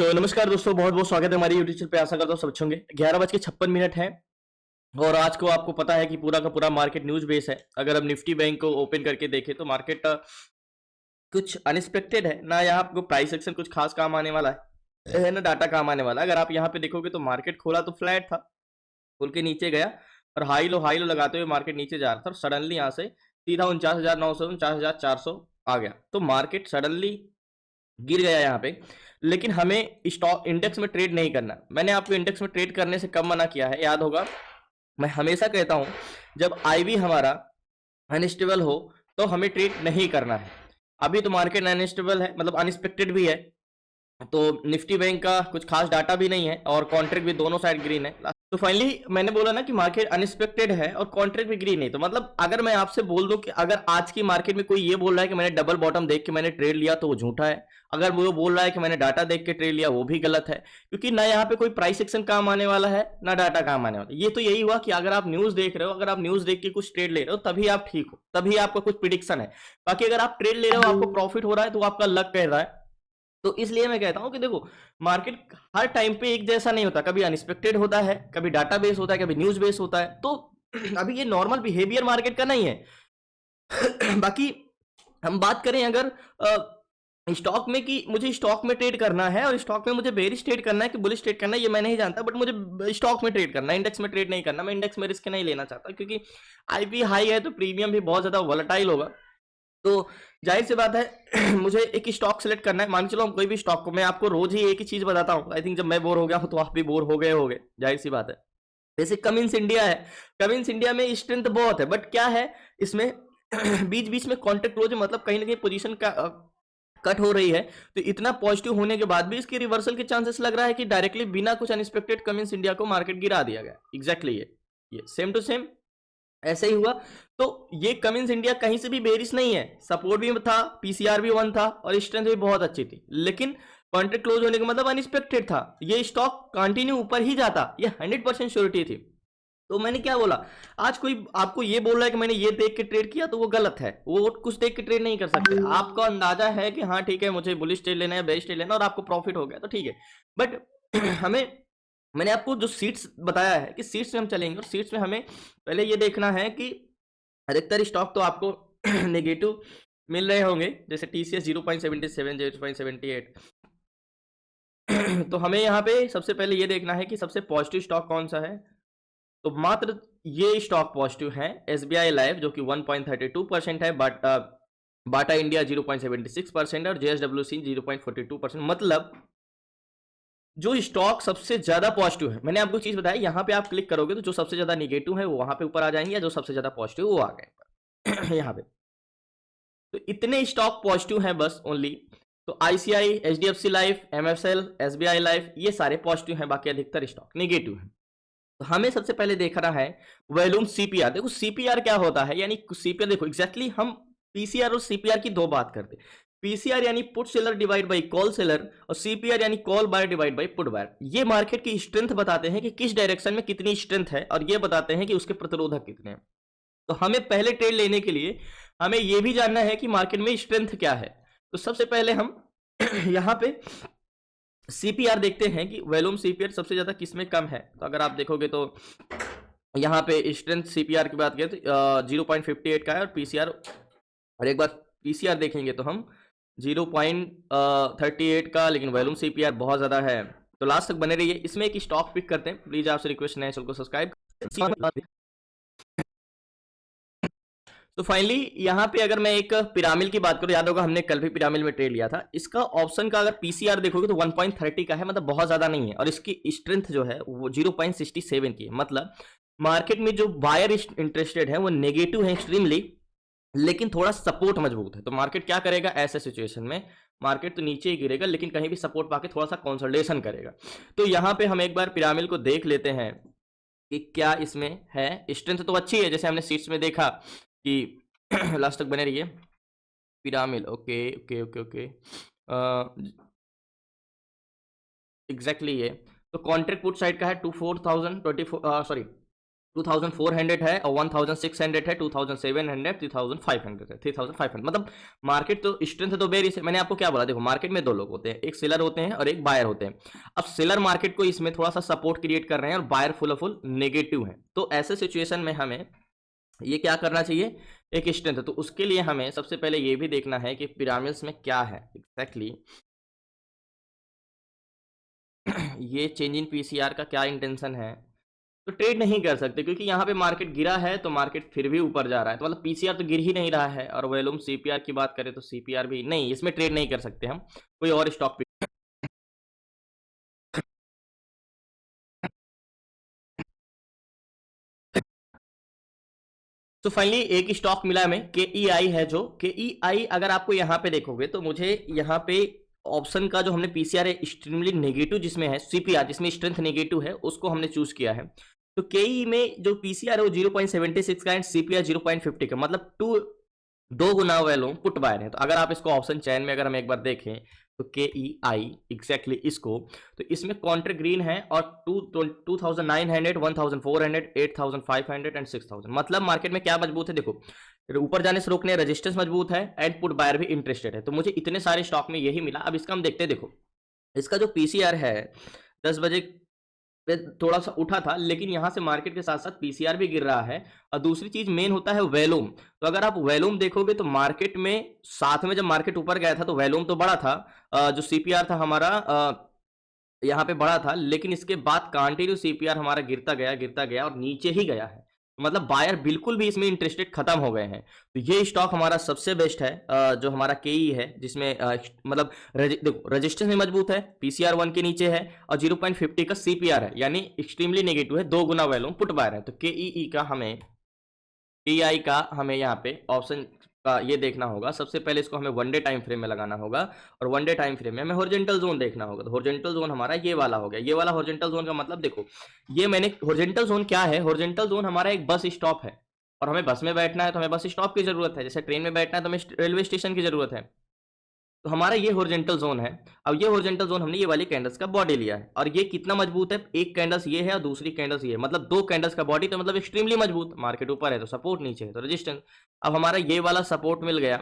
नमस्कार दोस्तों, बहुत बहुत स्वागत है हमारी यूट्यूब चैनल पे। आशा करता हूँ सब अच्छे होंगे। 11:56 है और आज को आपको पता है कि पूरा का पूरा मार्केट न्यूज बेस है। अगर अब निफ्टी बैंक को ओपन करके देखें तो मार्केट कुछ अनएक्सपेक्टेड है ना। यहाँ आपको प्राइस एक्शन कुछ खास काम आने वाला है ना डाटा काम आने वाला है। अगर आप यहाँ पे देखोगे तो मार्केट खोला तो फ्लैट था, खुल के नीचे गया और हाई लो लगाते हुए मार्केट नीचे जा रहा था और सडनली यहाँ से सीधा 49,900 49,400 आ गया। तो मार्केट सडनली गिर गया यहाँ पे। लेकिन हमें स्टॉक इंडेक्स में ट्रेड नहीं करना। मैंने आपको इंडेक्स में ट्रेड करने से कब मना किया है, याद होगा। मैं हमेशा कहता हूं जब आईवी हमारा अनस्टेबल हो तो हमें ट्रेड नहीं करना है। अभी तो मार्केट अनस्टेबल है, मतलब अनएक्सपेक्टेड भी है। तो निफ्टी बैंक का कुछ खास डाटा भी नहीं है और कॉन्ट्रैक्ट भी दोनों साइड ग्रीन है। तो फाइनली मैंने बोला ना कि मार्केट अनएक्सपेक्टेड है और कॉन्ट्रैक्ट भी ग्रीन है। तो मतलब अगर मैं आपसे बोल दूं कि अगर आज की मार्केट में कोई ये बोल रहा है कि मैंने डबल बॉटम देख के मैंने ट्रेड लिया तो वो झूठा है। अगर वो बोल रहा है कि मैंने डाटा देख के ट्रेड लिया वो भी गलत है, क्योंकि ना यहाँ पे कोई प्राइस एक्शन काम आने वाला है ना डाटा काम आने वाला है। ये तो यही हुआ कि अगर आप न्यूज देख रहे हो, अगर आप न्यूज देख के कुछ ट्रेड ले रहे हो तभी आप ठीक हो, तभी आपका कुछ प्रिडिक्शन है। बाकी अगर आप ट्रेड ले रहे हो, आपको प्रॉफिट हो रहा है तो आपका लक कह रहा है। तो इसलिए मैं कहता हूं कि देखो, मार्केट हर टाइम पे एक जैसा नहीं होता। कभी अनएक्सपेक्टेड होता है, कभी डाटा बेस होता है, कभी न्यूज बेस होता है। तो अभी ये नॉर्मल बिहेवियर मार्केट का नहीं है। बाकी हम बात करें अगर स्टॉक में कि मुझे स्टॉक में ट्रेड करना है और स्टॉक में मुझे बेरिश ट्रेड करना है कि बुलिश ट्रेड करना है, ये मैं नहीं जानता। बट मुझे स्टॉक में ट्रेड करना है, इंडेक्स में ट्रेड नहीं करना। मैं इंडेक्स में रिस्क नहीं लेना चाहता क्योंकि आईपी हाई है तो प्रीमियम भी बहुत ज्यादा वॉलेटाइल होगा। तो जाहिर सी बात है मुझे एक स्टॉक सेलेक्ट करना है। मान के चलो हम कोई भी स्टॉक को, मैं आपको रोज ही एक ही चीज बताता हूँ। आई थिंक जब मैं बोर हो गया हूँ तो आप भी बोर हो गए होंगे, जाहिर सी बात है। जैसे कमिंस इंडिया है, कमिंस इंडिया में स्ट्रेंथ बहुत है, बट क्या है इसमें बीच बीच में कॉन्ट्रैक्ट क्लोज, मतलब कहीं ना कहीं पोजीशन का कट हो रही है। तो इतना पॉजिटिव होने के बाद भी इसकी रिवर्सल के चांसेस लग रहा है कि डायरेक्टली बिना कुछ अनएक्सपेक्टेड कमिंस इंडिया को मार्केट गिरा दिया गया। एग्जैक्टली ये सेम टू सेम ऐसे ही हुआ। तो ये कमिंस इंडिया कहीं से भी बेरिश नहीं है, सपोर्ट भी था, पीसीआर भी 1 था और स्ट्रेंथ भी बहुत अच्छी थी। लेकिन कॉन्ट्रैक्ट क्लोज होने का मतलब अनएक्सपेक्टेड था, ये स्टॉक कंटिन्यू ऊपर ही जाता, ये 100% श्योरिटी थी। तो मैंने क्या बोला, आज कोई आपको ये बोल रहा है कि मैंने ये देख के ट्रेड किया तो वो गलत है। वो कुछ देख के ट्रेड नहीं कर सकते। आपका अंदाजा है कि हाँ ठीक है मुझे बुलिश ट्रेड लेना है, बेरिश ट्रेड लेना और आपको प्रॉफिट हो गया तो ठीक है। बट हमें, मैंने आपको जो सीट्स बताया है कि सीट्स में हम चलेंगे और सीट्स में हमें पहले ये देखना है कि अधिकतर स्टॉक तो आपको नेगेटिव मिल रहे होंगे, जैसे टीसीएस 0.77 0.78। तो हमें यहाँ पे सबसे पहले ये देखना है कि सबसे पॉजिटिव स्टॉक कौन सा है। तो मात्र ये स्टॉक पॉजिटिव है, एसबीआई लाइफ जो कि 1.32% है, बट बाटा इंडिया 0.76% और जेएसडब्ल्यूसी 0.42%। मतलब जो स्टॉक सबसे ज्यादा पॉजिटिव है, मैंने आपको चीज बताया, यहाँ पे आप क्लिक करोगे तो जो सबसे ज्यादा निगेटिव है वो वहां पे ऊपर आ जाएंगे, या जो सबसे ज्यादा पॉजिटिव वो आ गए यहाँ पे। तो इतने स्टॉक पॉजिटिव हैं बस ओनली। तो ICI, HDFC life, MFL, SBI life, ये सारे पॉजिटिव हैं, बाकी अधिकतर स्टॉक निगेटिव है। तो हमें सबसे पहले देखना है वॉल्यूम सीपीआर। देखो सीपीआर क्या होता है, यानी सीपीआर देखो एग्जैक्टली हम पीसीआर और सीपीआर की दो बात करते हैं। पीसीआर यानी put seller divide by call seller और सीपीआर यानी call buyer divide by put buyer. ये मार्केट की स्ट्रेंथ बताते हैं कि किस डायरेक्शन में कितनी स्ट्रेंथ है और ये बताते हैं कि उसके प्रतिरोधक कितने हैं। तो हमें पहले ट्रेड लेने के लिए हमें यह भी जानना है कि मार्केट में स्ट्रेंथ क्या है। तो सबसे पहले हम यहां पे सीपीआर देखते हैं कि वॉल्यूम सीपीआर सबसे ज्यादा किसमें कम है। तो अगर आप देखोगे तो यहाँ पे स्ट्रेंथ सीपीआर की बात करें तो 0.58 का है और पीसीआर, और एक बार पीसीआर देखेंगे तो हम 0.38 का, लेकिन वॉल्यूम सीपीआर बहुत ज्यादा है। तो लास्ट तक बने रहिए। इसमें एक स्टॉक पिक करते हैं, प्लीज आपसे रिक्वेस्ट है चैनल को सब्सक्राइब। तो फाइनली यहाँ पे अगर मैं एक पिरामिल की बात करूं, याद होगा हमने कल भी पिरामिल में ट्रेड लिया था। इसका ऑप्शन का अगर पीसीआर देखोगे तो 1.30 का है, मतलब बहुत ज्यादा नहीं है। और इसकी स्ट्रेंथ जो है वो 0.67 की है। मतलब मार्केट में जो बायर इंटरेस्टेड है वो नेगेटिव है एक्सट्रीमली, लेकिन थोड़ा सपोर्ट मजबूत है। तो मार्केट क्या करेगा ऐसे सिचुएशन में, मार्केट तो नीचे ही गिरेगा लेकिन कहीं भी सपोर्ट पाके थोड़ा सा कंसोलिडेशन करेगा। तो यहाँ पे हम एक बार पिरामिल को देख लेते हैं कि क्या इसमें है। स्ट्रेंथ तो अच्छी है, जैसे हमने सीट्स में देखा कि लास्ट तक बने रहिए। Piramal, okay okay okay okay, exactly ये। तो कॉन्ट्रैक्ट पुट साइड का है 24,024, सॉरी 2400 है और 1600 है, 2700, 3500 है, 3500, मतलब मार्केट तो स्ट्रेंथ तो बेरिस है। मैंने आपको क्या बोला, देखो मार्केट में दो लोग होते हैं, एक सेलर होते हैं और एक बायर होते हैं। अब सेलर मार्केट को इसमें थोड़ा सा सपोर्ट क्रिएट कर रहे हैं और बायर फुल नेगेटिव है। तो ऐसे सिचुएशन में हमें ये क्या करना चाहिए, एक स्ट्रेंथ। तो उसके लिए हमें सबसे पहले ये भी देखना है कि पिरामिड्स में क्या है एग्जैक्टली ये चेंज इन पीसीआर का क्या इंटेंशन है। तो ट्रेड नहीं कर सकते क्योंकि यहाँ पे मार्केट गिरा है तो मार्केट फिर भी ऊपर जा रहा है, तो मतलब पीसीआर तो गिर ही नहीं रहा है। और वॉल्यूम सीपीआर की बात करें तो सीपीआर भी नहीं, इसमें ट्रेड नहीं कर सकते हम, कोई और स्टॉक पे। तो फाइनली एक स्टॉक मिला हमें, के ई आई है, जो के ई आई अगर आपको यहाँ पे देखोगे तो मुझे यहाँ पे ऑप्शन का जो हमने पीसीआर है एक्सट्रीमली नेगेटिव जिसमें है, सीपीआर जिसमें स्ट्रेंथ नेगेटिव है, उसको हमने चूज किया है। तो केई में जो पीसीआर है वो 0.76 का एंड सीपीआर 0.50 का, मतलब दो गुना वैल्यूम पुट बायर है। तो अगर आप इसको ऑप्शन चैन में अगर हम एक बार देखें तो के ई आई एग्जैक्टली इसको, तो इसमें कॉन्ट्र ग्रीन है और 2900, 1400, 8500 एंड 6000, मतलब मार्केट में क्या मजबूत है, देखो ऊपर जाने से रोकने रेजिस्टेंस मजबूत है एंड पुट बायर भी इंटरेस्टेड है। तो मुझे इतने सारे स्टॉक में यही मिला। अब इसका हम देखते हैं, देखो इसका जो पीसीआर है 10 बजे पे थोड़ा सा उठा था, लेकिन यहां से मार्केट के साथ साथ पीसीआर भी गिर रहा है। और दूसरी चीज मेन होता है वैल्यूम। तो अगर आप वैल्यूम देखोगे तो मार्केट में साथ में जब मार्केट ऊपर गया था तो वैल्यूम तो बड़ा था, जो सीपीआर था हमारा यहाँ पे बड़ा था, लेकिन इसके बाद कंटिन्यू सीपीआर हमारा गिरता गया और नीचे ही गया है। मतलब बायर बिल्कुल भी इसमें इंटरेस्टेड खत्म हो गए हैं। तो ये स्टॉक हमारा सबसे बेस्ट है, जो हमारा केई है, जिसमें मतलब देखो रेजिस्टेंस में मजबूत है, पीसीआर 1 के नीचे है और 0.50 का सीपीआर है, यानी एक्सट्रीमली नेगेटिव है, दो गुना वैल्यूम पुट बायर है। तो केई का हमें टीआई का हमें यहाँ पे ऑप्शन का ये देखना होगा। सबसे पहले इसको हमें वन डे टाइम फ्रेम में लगाना होगा और वन डे टाइम फ्रेम में हमें हॉरिजॉन्टल जोन देखना होगा। तो हॉरिजॉन्टल जोन हमारा ये वाला हो गया। ये वाला हॉरिजॉन्टल जोन का मतलब देखो, ये मैंने हॉरिजॉन्टल जोन क्या है, हॉरिजॉन्टल जोन हमारा एक बस स्टॉप है और हमें बस में बैठना है तो हमें बस स्टॉप की जरूरत है, जैसे ट्रेन में बैठना है तो हमें रेलवे स्टेशन की जरूरत है। तो हमारा ये हॉरिजॉन्टल जोन है। अब ये हॉरिजॉन्टल जोन हमने ये वाली कैंडल्स का बॉडी लिया है और ये कितना मजबूत है, एक कैंडल्स ये है और दूसरी कैंडल्स ये है, मतलब दो कैंडल्स का बॉडी, तो मतलब एक्सट्रीमली मजबूत। मार्केट ऊपर है तो सपोर्ट, नीचे है तो रेजिस्टेंस। अब हमारा ये वाला सपोर्ट मिल गया,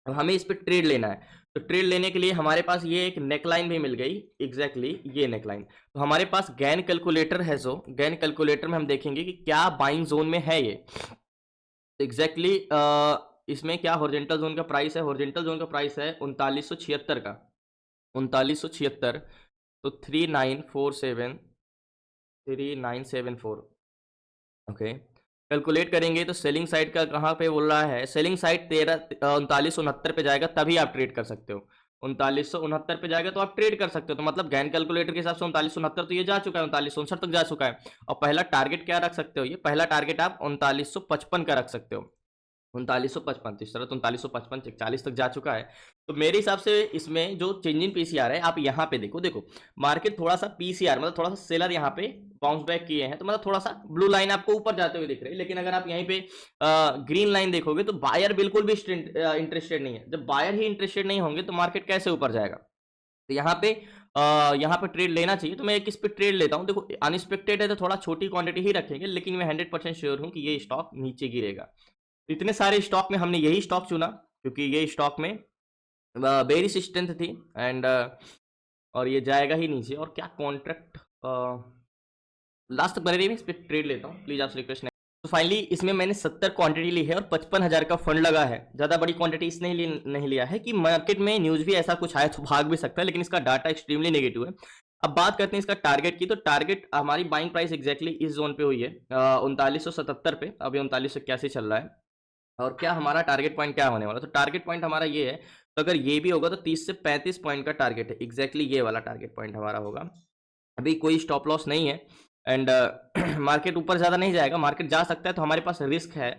अब हमें इस पर ट्रेड लेना है। तो ट्रेड लेने के लिए हमारे पास ये एक नेकलाइन भी मिल गई, एग्जैक्टली ये नेकलाइन। तो हमारे पास गैन कैलकुलेटर है, जो गैन कैलकुलेटर में हम देखेंगे कि क्या बाइंग जोन में है ये। एग्जैक्टली इसमें क्या हॉरिजॉन्टल जोन का प्राइस है, हॉरिजॉन्टल जोन का प्राइस है 3976 का, 3976। तो 3974 ओके। कैलकुलेट करेंगे तो सेलिंग साइड का कहाँ पे बोल रहा है, सेलिंग साइड 3969 पे जाएगा तभी आप ट्रेड कर सकते हो। 3969 पे जाएगा तो आप ट्रेड कर सकते हो। तो मतलब गैन कैलकुलेटर के हिसाब से 3969 तो ये जा चुका है, 3969 तक जा चुका है। और पहला टारगेट क्या रख सकते हो, ये पहला टारगेट आप 3955 का रख सकते हो। 3955, तो इस तरह तो 3955 40 तक जा चुका है। तो मेरे हिसाब से इसमें जो चेंज इन पीसीआर है, आप यहाँ पे देखो मार्केट थोड़ा सा पीसीआर मतलब थोड़ा सा सेलर यहाँ पे बाउंस बैक किए हैं, तो मतलब थोड़ा सा ब्लू लाइन आपको ऊपर जाते हुए दिख रही है। लेकिन अगर आप यहीं पे ग्रीन लाइन देखोगे तो बायर बिल्कुल भी इंटरेस्टेड नहीं है। जब बायर ही इंटरेस्टेड नहीं होंगे तो मार्केट कैसे ऊपर जाएगा। तो यहाँ पे ट्रेड लेना चाहिए, तो मैं एक इस पे ट्रेड लेता हूँ। देखो अनएक्सपेक्टेड है तो थोड़ा छोटी क्वांटिटी ही रखेंगे, लेकिन मैं 100% श्योर हूँ कि ये स्टॉक नीचे गिरेगा। इतने सारे स्टॉक में हमने यही स्टॉक चुना क्योंकि ये स्टॉक में बेरिश स्ट्रेंथ थी एंड और ये जाएगा ही नीचे। और क्या कॉन्ट्रैक्ट लास्ट तक बने रही, मैं इस पर ट्रेड लेता हूँ, प्लीज आपसे रिक्वेस्ट नहीं। तो फाइनली इसमें मैंने 70 क्वांटिटी ली है और 55,000 का फंड लगा है। ज़्यादा बड़ी क्वांटिटी इसने नहीं लिया है कि मार्केट में न्यूज भी ऐसा कुछ आया तो भाग भी सकता है, लेकिन इसका डाटा एक्सट्रीमली नेगेटिव है। अब बात करते हैं इसका टारगेट की। तो टारगेट हमारी बाइंग प्राइस एग्जैक्टली इस जोन पे हुई है 3977 पे, अभी 3981 चल रहा है। और क्या हमारा टारगेट पॉइंट क्या होने वाला, तो टारगेट पॉइंट हमारा ये है, तो अगर ये भी होगा तो 30 से 35 पॉइंट का टारगेट है, एग्जैक्टली ये वाला टारगेट पॉइंट हमारा होगा। अभी कोई स्टॉप लॉस नहीं है एंड मार्केट ऊपर ज़्यादा नहीं जाएगा, मार्केट जा सकता है तो हमारे पास रिस्क है,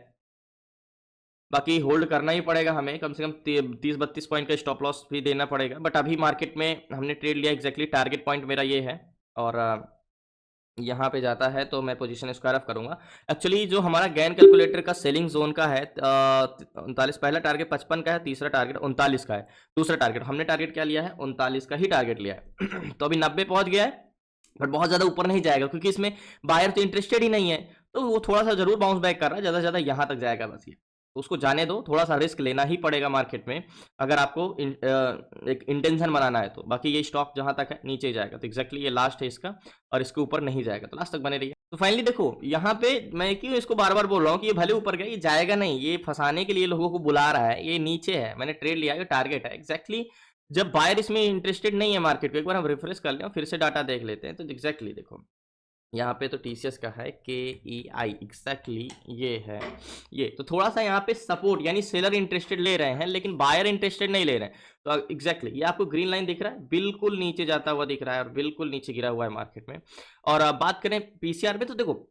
बाकी होल्ड करना ही पड़ेगा हमें, कम से कम 30-32 पॉइंट का स्टॉप लॉस भी देना पड़ेगा। बट अभी मार्केट में हमने ट्रेड लिया, एग्जैक्टली टारगेट पॉइंट मेरा ये है और यहाँ पे जाता है तो मैं पोजीशन स्क्वायर ऑफ करूंगा। एक्चुअली जो हमारा गैन कैलकुलेटर का सेलिंग जोन का है 39, पहला टारगेट 55 का है, तीसरा टारगेट 39 का है, दूसरा टारगेट हमने टारगेट क्या लिया है 39 का ही टारगेट लिया है। तो अभी 90 पहुंच गया है, बट बहुत ज़्यादा ऊपर नहीं जाएगा क्योंकि इसमें बायर तो इंटरेस्टेड ही नहीं है। तो वो थोड़ा सा जरूर बाउंस बैक कर रहा है, ज्यादा से ज्यादा यहाँ तक जाएगा बस ये, तो उसको जाने दो, थोड़ा सा रिस्क लेना ही पड़ेगा मार्केट में अगर आपको एक इंटेंशन बनाना है तो। बाकी ये स्टॉक जहां तक है नीचे जाएगा, तो एक्जैक्टली ये लास्ट है इसका, और इसके ऊपर नहीं जाएगा, तो लास्ट तक बने रहिए। तो फाइनली देखो यहाँ पे मैं क्यों इसको बार बार बोल रहा हूँ कि ये भले ऊपर गया, ये जाएगा नहीं, ये फंसाने के लिए लोगों को बुला रहा है, ये नीचे है, मैंने ट्रेड लिया, ये टारगेट है एक्जैक्टली। जब बायर इसमें इंटरेस्टेड नहीं है मार्केट को, एक बार हम रिफ्रेश कर लें फिर से डाटा देख लेते हैं, तो एक्जैक्टली देखो यहाँ पे तो टीसीएस का है KEI, एग्जैक्टली ये है ये, तो थोड़ा सा यहाँ पे सपोर्ट, यानी सेलर इंटरेस्टेड ले रहे हैं लेकिन बायर इंटरेस्टेड नहीं ले रहे हैं, तो एग्जैक्टली ये आपको ग्रीन लाइन दिख रहा है, बिल्कुल नीचे जाता हुआ दिख रहा है और बिल्कुल नीचे गिरा हुआ है मार्केट में। और अब बात करें पीसीआर पे, तो देखो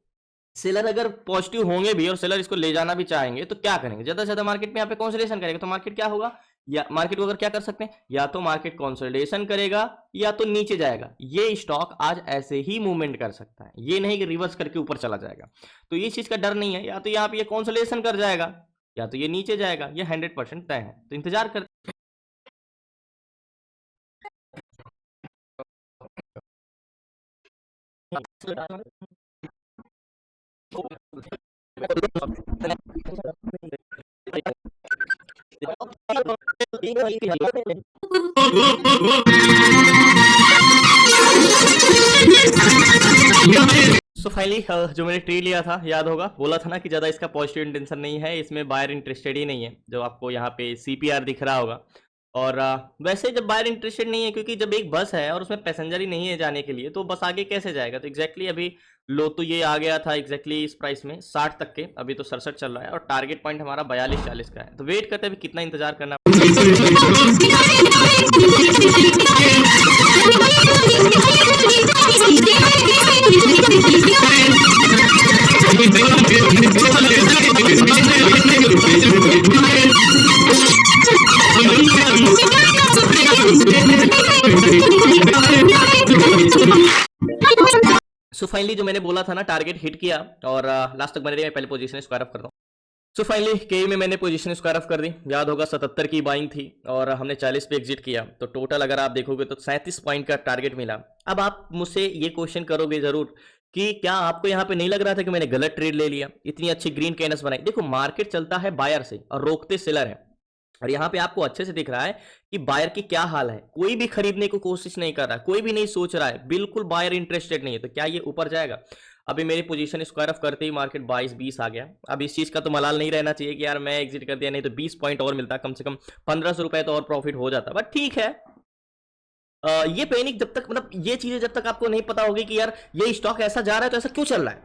सेलर अगर पॉजिटिव होंगे भी और सेलर इसको ले जाना भी चाहेंगे तो क्या करेंगे, ज्यादा से ज्यादा मार्केट में यहाँ पे कंसोलिडेशन करेगा, तो मार्केट क्या होगा, या मार्केट को अगर क्या कर सकते हैं, या तो मार्केट कंसोलिडेशन करेगा या तो नीचे जाएगा। ये स्टॉक आज ऐसे ही मूवमेंट कर सकता है, ये नहीं कि रिवर्स करके ऊपर चला जाएगा, तो ये चीज का डर नहीं है, या तो यहाँ पे ये कंसोलिडेशन कर जाएगा या तो ये नीचे जाएगा, ये 100% तय है, तो इंतजार कर। सो फाइनली जो मैंने ट्रेड लिया था, याद होगा बोला था ना कि ज़्यादा इसका पॉजिटिव इंटेंशन नहीं है, इसमें बायर इंटरेस्टेड ही नहीं है, जो आपको यहाँ पे सीपीआर दिख रहा होगा। और वैसे जब बायर इंटरेस्टेड नहीं है, क्योंकि जब एक बस है और उसमें पैसेंजर ही नहीं है जाने के लिए, तो बस आगे कैसे जाएगा, तो एग्जैक्टली अभी लो तो ये आ गया था एग्जैक्टली इस प्राइस में 60 तक के, अभी तो 67 चल रहा है और टारगेट पॉइंट हमारा 42-40 का है, तो वेट करते हैं अभी कितना इंतजार करना। सो फाइनली जो मैंने बोला था ना, टारगेट हिट किया और लास्ट तक बने रही। मैं पहले पोजीशन स्क्वायर ऑफ करता हूँ। सो फाइनली के में मैंने पोजीशन स्क्वायर ऑफ कर दी, याद होगा 77 की बाइंग थी और हमने 40 पे एग्जिट किया, तो टोटल अगर आप देखोगे तो 37 पॉइंट का टारगेट मिला। अब आप मुझसे ये क्वेश्चन करोगे जरूर कि क्या आपको यहाँ पे नहीं लग रहा था कि मैंने गलत ट्रेड ले लिया, इतनी अच्छी ग्रीन कैनस बनाई। देखो मार्केट चलता है बायर से और रोकते सेलर है, और यहाँ पे आपको अच्छे से दिख रहा है कि बायर की क्या हाल है, कोई भी खरीदने को कोशिश नहीं कर रहा, कोई भी नहीं सोच रहा है, बिल्कुल बायर इंटरेस्टेड नहीं है, तो क्या ये ऊपर जाएगा। अभी मेरी पोजीशन स्क्वायर ऑफ करते ही मार्केट 22-20 आ गया। अब इस चीज का तो मलाल नहीं रहना चाहिए कि यार मैं एग्जिट कर दिया, नहीं तो 20 पॉइंट और मिलता, कम से कम 1500 रुपए तो और प्रॉफिट हो जाता, बट ठीक है। ये पैनिक जब तक, मतलब ये चीजें जब तक आपको नहीं पता होगी कि यार ये स्टॉक ऐसा जा रहा है तो ऐसा क्यों चल रहा है,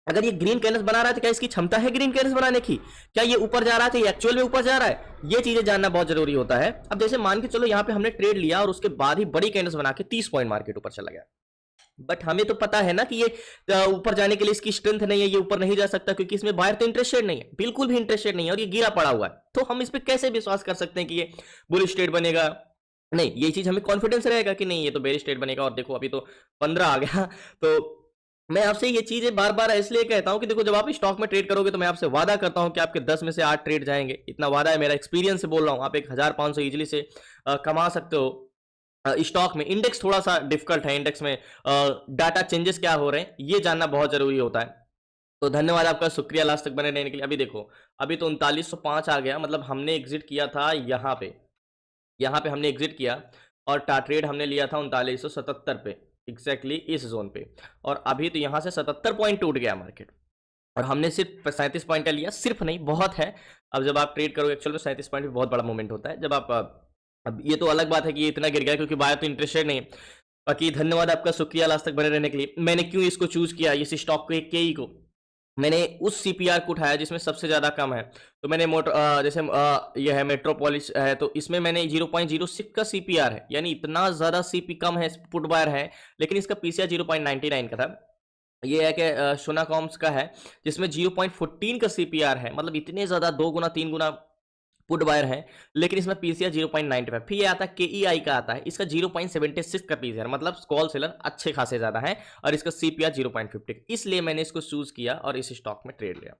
अगर ये ग्रीन कैनस बना रहा है तो क्या इसकी क्षमता है ग्रीन कैनस बनाने की, क्या ये ऊपर जा रहा है तो ये एक्चुअल में ऊपर जा रहा है, ये चीजें जानना बहुत जरूरी होता है। अब जैसे मान के चलो यहाँ पे हमने ट्रेड लिया और उसके बाद ही बड़ी कैनस बना के 30 पॉइंट मार्केट ऊपर चला गया, बट हमें तो पता है ना कि ये ऊपर जाने के लिए इसकी स्ट्रेंथ नहीं है, ये ऊपर नहीं जा सकता, क्योंकि इसमें बाहर तो इंटरेस्टेड नहीं है, बिल्कुल भी इंटरेस्टेड नहीं है और ये गिरा पड़ा हुआ है, तो हम इस पर कैसे विश्वास कर सकते हैं कि ये बुल स्टेट बनेगा। नहीं, ये चीज हमें कॉन्फिडेंस रहेगा कि नहीं ये तो बेरी स्टेट बनेगा। और देखो अभी तो 15 आ गया, तो मैं आपसे ये चीजें बार बार इसलिए कहता हूं कि देखो जब आप स्टॉक में ट्रेड करोगे तो मैं आपसे वादा करता हूं कि आपके 10 में से 8 ट्रेड जाएंगे, इतना वादा है मेरा, एक्सपीरियंस से बोल रहा हूं। आप 1500 इजिली से कमा सकते हो स्टॉक में। इंडेक्स थोड़ा सा डिफिकल्ट है, इंडेक्स में डाटा चेंजेस क्या हो रहे हैं ये जानना बहुत जरूरी होता है। तो धन्यवाद आपका, शुक्रिया लास्ट तक बने रहने के लिए। अभी देखो अभी तो 3905 आ गया, मतलब हमने एग्जिट किया था यहाँ पे हमने एग्जिट किया और ट्रेड हमने लिया था 3977 पे, एग्जैक्टली इस जोन पे, और अभी तो यहाँ से 77 पॉइंट टूट गया मार्केट और हमने सिर्फ 37 पॉइंट का लिया, सिर्फ नहीं बहुत है। अब जब आप ट्रेड करोगे एक्चुअल में 37 पॉइंट भी बहुत बड़ा मूवमेंट होता है। जब आप अब ये तो अलग बात है कि ये इतना गिर गया क्योंकि बायर तो इंटरेस्टेड नहीं है। बाकी धन्यवाद आपका, शुक्रिया लास्ट तक बने रहने के लिए। मैंने क्यों इसको चूज किया, इस स्टॉक को, केई को, मैंने उस सीपीआर को उठाया जिसमें सबसे ज्यादा कम है। तो मैंने जैसे ये है मेट्रोपोलिस है, तो इसमें मैंने 0.06 का सीपीआर है, यानी इतना ज्यादा सीपी कम है, पुट बायर है, लेकिन इसका पीसीआर 0.99 का था। ये है कि सोनाकॉम्स का है जिसमें 0.14 का सीपीआर है, मतलब इतने ज्यादा 2 गुना 3 गुना पुट बायर है, लेकिन इसमें पीसीआर 0.95। फिर ये आता है केईआई का, आता है इसका 0.76 का पीसीआर, मतलब कॉल सेलर अच्छे खासे ज्यादा है, और इसका सीपीआर 0.50, इसलिए मैंने इसको चूज किया और इस स्टॉक में ट्रेड लिया।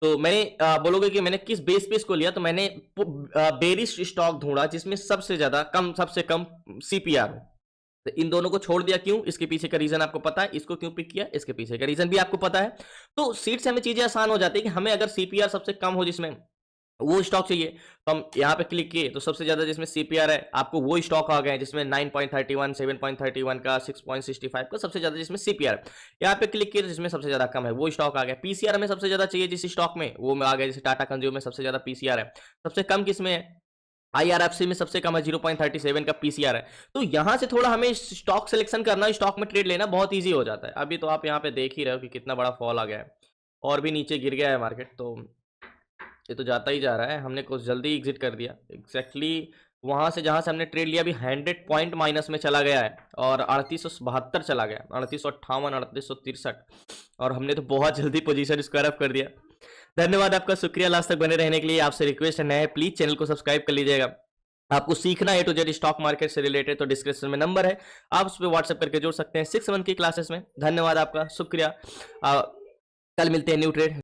तो मैंने बोलोगे कि मैंने किस बेस पे इसको लिया, तो मैंने बेरिश स्टॉक ढूंढा जिसमें सबसे ज्यादा कम, सबसे कम सीपीआर हो, तो इन दोनों को छोड़ दिया क्यों, इसके पीछे का रीजन आपको पता है, इसको क्यों पिक किया, इसके पीछे का रीजन भी आपको पता है। तो सीट से हमें चीजें आसान हो जाती है कि हमें अगर सीपीआर सबसे कम हो जिसमें वो स्टॉक चाहिए, तो हम यहाँ पे क्लिक किए तो सबसे ज्यादा जिसमें सीपीआर है आपको वो स्टॉक आ गए जिसमें 9.31, 7.31 का, 6.65 का, सबसे ज्यादा जिसमें सीपीआर है। यहाँ पे क्लिक किए तो जिसमें सबसे ज्यादा कम है वो स्टॉक आ गया। पीसीआर हमें सबसे ज्यादा चाहिए जिस स्टॉक में, वो में आ गया, जैसे टाटा कंज्यूमर में सबसे ज्यादा पीसीआर है, सबसे कम किसमें है, आईआरएफसी में सबसे कम है, 0.37 का पीसीआर है। तो यहां से थोड़ा हमें स्टॉक सिलेक्शन करना, स्टॉक में ट्रेड लेना बहुत ईजी हो जाता है। अभी तो आप यहाँ पे देख ही रहे हो कि कितना बड़ा फॉल आ गया है और भी नीचे गिर गया है मार्केट, तो ये तो जाता ही जा रहा है। हमने कुछ जल्दी एग्जिट कर दिया एग्जैक्टली वहां से जहां से हमने ट्रेड लिया, अभी 100 पॉइंट माइनस में चला गया है और 3872 चला गया, 3858, 3863, और हमने तो बहुत जल्दी पोजीशन स्क्वायर अप कर दिया। धन्यवाद आपका, शुक्रिया लास्ट तक बने रहने के लिए। आपसे रिक्वेस्ट है, नए प्लीज चैनल को सब्सक्राइब कर लीजिएगा। आपको सीखना है टू जेड स्टॉक मार्केट से रिलेटेड तो डिस्क्रिप्शन में नंबर है, आप उस पर व्हाट्सएप करके जुड़ सकते हैं 6 मंथ की क्लासेस में। धन्यवाद आपका, शुक्रिया। कल मिलते हैं न्यू ट्रेड।